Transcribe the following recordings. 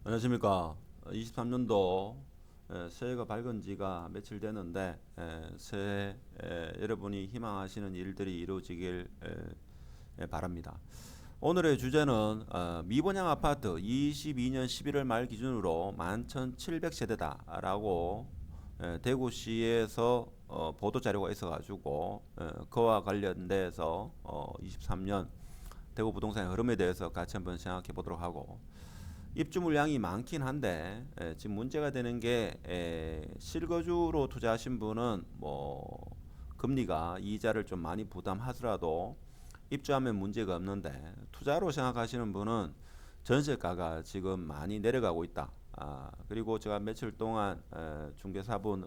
안녕하십니까. 23년도 새해가 밝은 지가 며칠 됐는데 새해 여러분이 희망하시는 일들이 이루어지길 바랍니다. 오늘의 주제는 미분양 아파트 22년 11월 말 기준으로 11,700세대다라고 대구시에서 보도 자료가 있어가지고 그와 관련돼서 23년 대구 부동산의 흐름에 대해서 같이 한번 생각해 보도록 하고, 입주 물량이 많긴 한데 지금 문제가 되는 게 실거주로 투자하신 분은 뭐 금리가 이자를 좀 많이 부담하더라도 입주하면 문제가 없는데, 투자로 생각하시는 분은 전세가가 지금 많이 내려가고 있다. 그리고 제가 며칠 동안 중개사분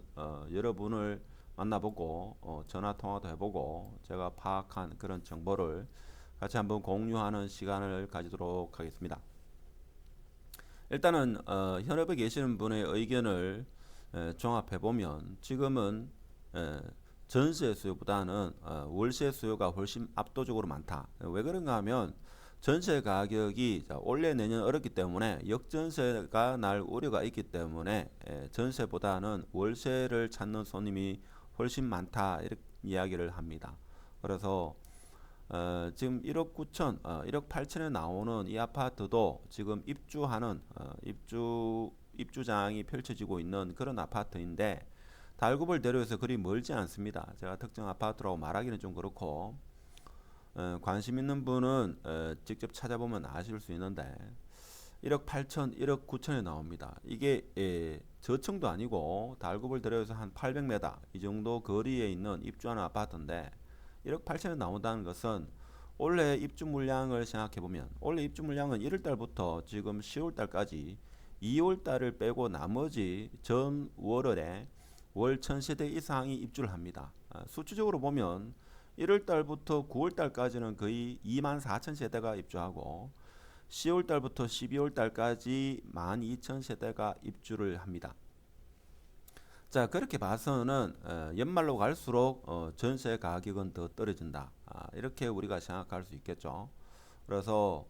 여러분을 만나보고 전화 통화도 해보고 제가 파악한 그런 정보를 같이 한번 공유하는 시간을 가지도록 하겠습니다. 일단은 현업에 계시는 분의 의견을 종합해 보면 지금은 에, 전세 수요보다는 월세 수요가 훨씬 압도적으로 많다. 왜 그런가 하면 전세 가격이 올해 내년 어렵기 때문에 역전세가 날 우려가 있기 때문에 전세보다는 월세를 찾는 손님이 훨씬 많다, 이렇게 이야기를 합니다. 그래서 지금 1억 9천, 1억 8천에 나오는 이 아파트도 지금 입주하는 입주장이 펼쳐지고 있는 그런 아파트인데, 달구벌 대로에서 그리 멀지 않습니다. 제가 특정 아파트라고 말하기는 좀 그렇고, 관심 있는 분은 직접 찾아보면 아실 수 있는데 1억 8천, 1억 9천에 나옵니다. 이게 저층도 아니고 달구벌 대로에서 한 800m 이 정도 거리에 있는 입주하는 아파트인데 1억 8천에 나온다는 것은, 올해 입주 물량을 생각해 보면 올해 입주 물량은 1월 달부터 지금 10월 달까지 2월 달을 빼고 나머지 전 월월에 월 1000세대 이상이 입주를 합니다. 수치적으로 보면 1월 달부터 9월 달까지는 거의 2만 4천 세대가 입주하고 10월 달부터 12월 달까지 12,000세대가 입주를 합니다. 자, 그렇게 봐서는 연말로 갈수록 전세 가격은 더 떨어진다. 이렇게 우리가 생각할 수 있겠죠. 그래서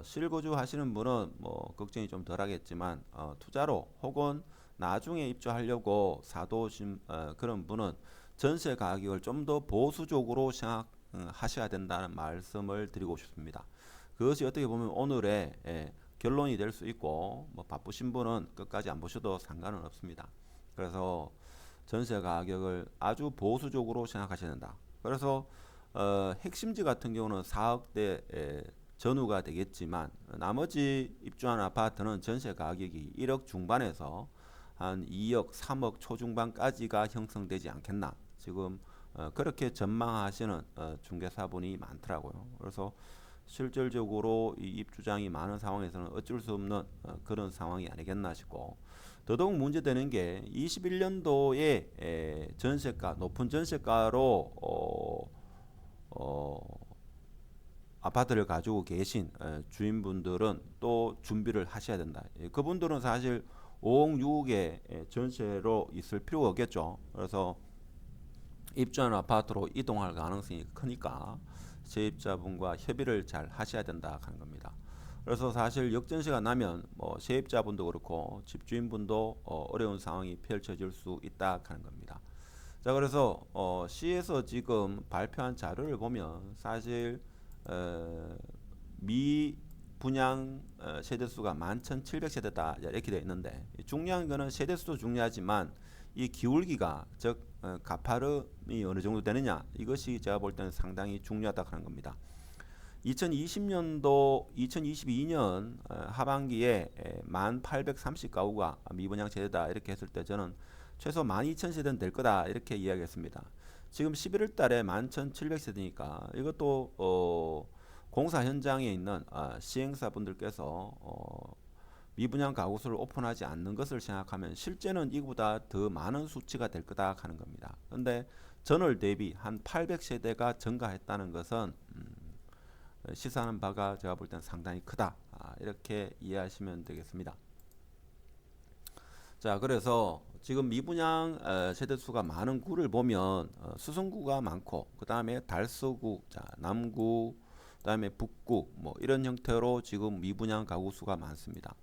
실거주 하시는 분은 뭐 걱정이 좀 덜하겠지만, 투자로 혹은 나중에 입주하려고 사도신 그런 분은 전세 가격을 좀 더 보수적으로 생각하셔야 된다는 말씀을 드리고 싶습니다. 그것이 어떻게 보면 오늘의 결론이 될 수 있고, 뭐 바쁘신 분은 끝까지 안 보셔도 상관은 없습니다. 그래서 전세 가격을 아주 보수적으로 생각하셔야 된다. 그래서 핵심지 같은 경우는 4억대 전후가 되겠지만, 나머지 입주한 아파트는 전세 가격이 1억 중반에서 한 2억, 3억 초중반까지가 형성되지 않겠나. 지금 그렇게 전망하시는 중개사분이 많더라고요. 그래서 실질적으로 이 입주장이 많은 상황에서는 어쩔 수 없는 그런 상황이 아니겠나 싶고, 더더욱 문제되는 게 21년도에 전세가 높은 전세가로 아파트를 가지고 계신 주인분들은 또 준비를 하셔야 된다. 그분들은 사실 5억 6억의 전세로 있을 필요가 없겠죠. 그래서 입주하는 아파트로 이동할 가능성이 크니까 세입자분과 협의를 잘 하셔야 된다 하는 겁니다. 그래서 사실 역전세가 나면 뭐 세입자분도 그렇고 집주인분도 어려운 상황이 펼쳐질 수 있다 하는 겁니다. 자, 그래서 시에서 지금 발표한 자료를 보면 사실 미 분양 세대수가 11,700세대다 이렇게 되어 있는데, 중요한 거는 세대수도 중요하지만 이 기울기가, 즉 가파름이 어느 정도 되느냐, 이것이 제가 볼 때는 상당히 중요하다 하는 겁니다. 2020년도 2022년 하반기에 1830가구가 미분양 세대다 이렇게 했을 때 저는 최소 12,000세대는 될 거다 이렇게 이야기했습니다. 지금 11월 달에 11,700세대니까 이것도 공사 현장에 있는 시행사분들께서 미분양 가구수를 오픈하지 않는 것을 생각하면 실제는 이보다 더 많은 수치가 될 거다 하는 겁니다. 그런데 전월 대비 한 800세대가 증가했다는 것은 시사하는 바가 제가 볼 때는 상당히 크다. 이렇게 이해하시면 되겠습니다. 자, 그래서 지금 미분양 세대수가 많은 구를 보면 수성구가 많고, 그 다음에 달서구, 자, 남구, 그 다음에 북구, 뭐 이런 형태로 지금 미분양 가구 수가 많습니다.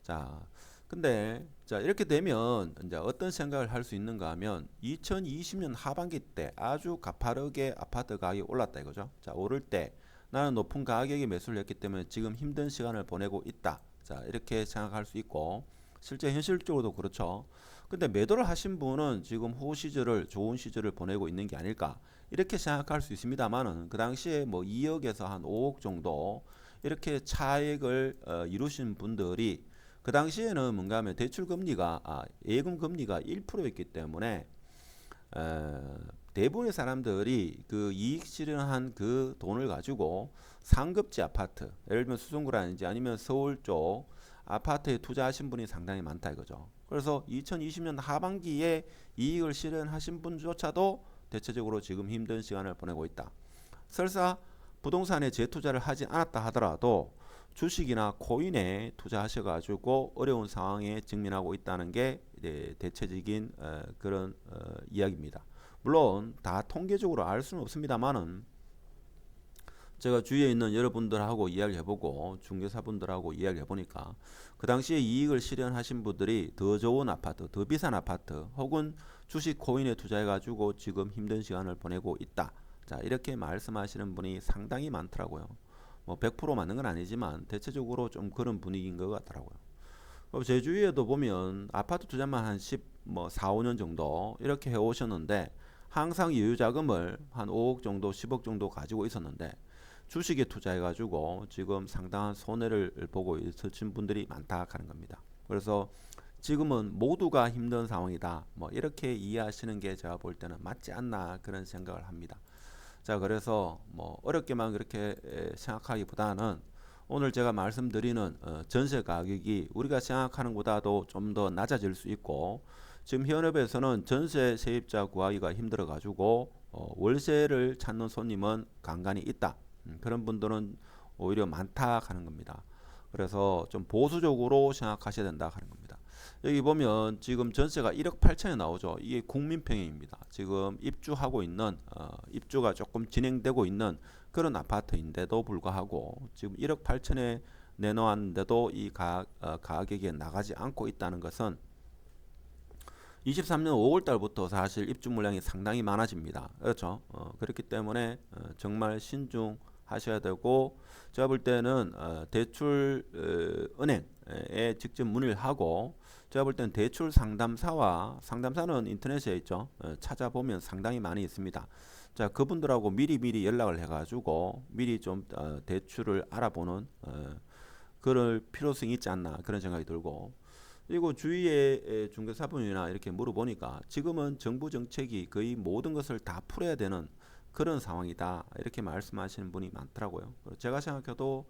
자, 근데 자 이렇게 되면 이제 어떤 생각을 할 수 있는가 하면 2020년 하반기 때 아주 가파르게 아파트 가격이 올랐다 이거죠. 자, 오를 때 나는 높은 가격에 매수를 했기 때문에 지금 힘든 시간을 보내고 있다. 자, 이렇게 생각할 수 있고 실제 현실적으로도 그렇죠. 근데 매도를 하신 분은 지금 후 시절을 좋은 시절을 보내고 있는 게 아닐까 이렇게 생각할 수 있습니다만은 그 당시에 뭐 2억에서 한 5억 정도 이렇게 차익을 이루신 분들이 그 당시에는 뭔가 하면 대출 금리가 예금 금리가 1%였기 때문에 대부분의 사람들이 그 이익 실현한 그 돈을 가지고 상급지 아파트, 예를 들면 수성구라든지 아니면 서울 쪽 아파트에 투자하신 분이 상당히 많다 이거죠. 그래서 2020년 하반기에 이익을 실현하신 분조차도 대체적으로 지금 힘든 시간을 보내고 있다. 설사 부동산에 재투자를 하지 않았다 하더라도 주식이나 코인에 투자하셔가지고 어려운 상황에 직면하고 있다는 게 대체적인 그런 이야기입니다. 물론 다 통계적으로 알 수는 없습니다만은 제가 주위에 있는 여러분들하고 이야기를 해보고 중개사분들하고 이야기를 해보니까 그 당시에 이익을 실현하신 분들이 더 좋은 아파트, 더 비싼 아파트 혹은 주식 코인에 투자해가지고 지금 힘든 시간을 보내고 있다. 자, 이렇게 말씀하시는 분이 상당히 많더라고요. 뭐 100% 맞는 건 아니지만 대체적으로 좀 그런 분위기인 것 같더라고요. 제 주위에도 보면 아파트 투자만 한 10, 뭐 4, 5년 정도 이렇게 해오셨는데 항상 여유 자금을 한 5억 정도, 10억 정도 가지고 있었는데 주식에 투자해가지고 지금 상당한 손해를 보고 있으신 분들이 많다 하는 겁니다. 그래서 지금은 모두가 힘든 상황이다. 뭐 이렇게 이해하시는 게 제가 볼 때는 맞지 않나 그런 생각을 합니다. 자, 그래서 뭐 어렵게만 그렇게 생각하기보다는 오늘 제가 말씀드리는 전세 가격이 우리가 생각하는 것보다도 좀 더 낮아질 수 있고 지금 현업에서는 전세 세입자 구하기가 힘들어 가지고 월세를 찾는 손님은 간간히 있다. 그런 분들은 오히려 많다 하는 겁니다. 그래서 좀 보수적으로 생각하셔야 된다 하는 겁니다. 여기 보면 지금 전세가 1억 8천에 나오죠. 이게 국민평형입니다. 지금 입주하고 있는 입주가 조금 진행되고 있는 그런 아파트인데도 불구하고 지금 1억 8천에 내놓았는데도 이 가격에 나가지 않고 있다는 것은 23년 5월 달부터 사실 입주 물량이 상당히 많아집니다. 그렇죠? 그렇기 때문에 정말 신중하셔야 되고 제가 볼 때는 대출 은행에 직접 문의를 하고 제가 볼 때는 대출 상담사는 인터넷에 있죠. 찾아보면 상당히 많이 있습니다. 자, 그분들하고 미리 연락을 해가지고 미리 좀 대출을 알아보는 그럴 필요성이 있지 않나 그런 생각이 들고 그리고 주위의 중개사분이나 이렇게 물어보니까 지금은 정부 정책이 거의 모든 것을 다 풀어야 되는 그런 상황이다 이렇게 말씀하시는 분이 많더라고요. 제가 생각해도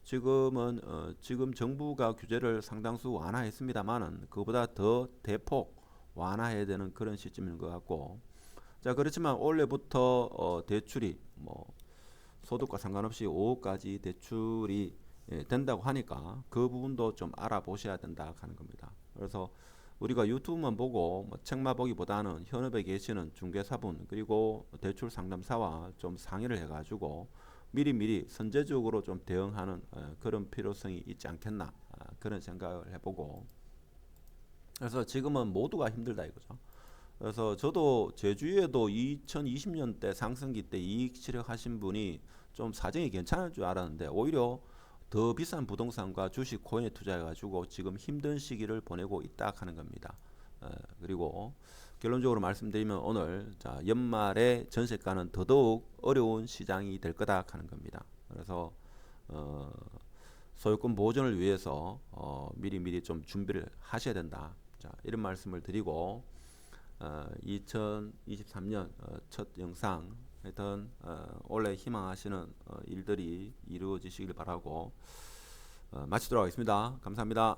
지금은 지금 정부가 규제를 상당수 완화했습니다만은 그보다 더 대폭 완화해야 되는 그런 시점인 것 같고 자 그렇지만 올해부터 대출이 뭐 소득과 상관없이 5억까지 대출이 된다고 하니까 그 부분도 좀 알아보셔야 된다 하는 겁니다. 그래서 우리가 유튜브만 보고 뭐 책만 보기보다는 현업에 계시는 중개사분 그리고 대출 상담사와 좀 상의를 해가지고 미리 선제적으로 좀 대응하는 그런 필요성이 있지 않겠나 그런 생각을 해보고 그래서 지금은 모두가 힘들다 이거죠. 그래서 저도 제 주위에도 2020년대 상승기 때 이익 실현하신 분이 좀 사정이 괜찮을 줄 알았는데 오히려 더 비싼 부동산과 주식 코인에 투자해가지고 지금 힘든 시기를 보내고 있다 하는 겁니다. 그리고 결론적으로 말씀드리면 오늘 자, 연말에 전세가는 더더욱 어려운 시장이 될 거다 하는 겁니다. 그래서 소유권 보존을 위해서 미리 좀 준비를 하셔야 된다. 자, 이런 말씀을 드리고 2023년 첫 영상 하여튼 올해 희망하시는 일들이 이루어지시길 바라고 마치도록 하겠습니다. 감사합니다.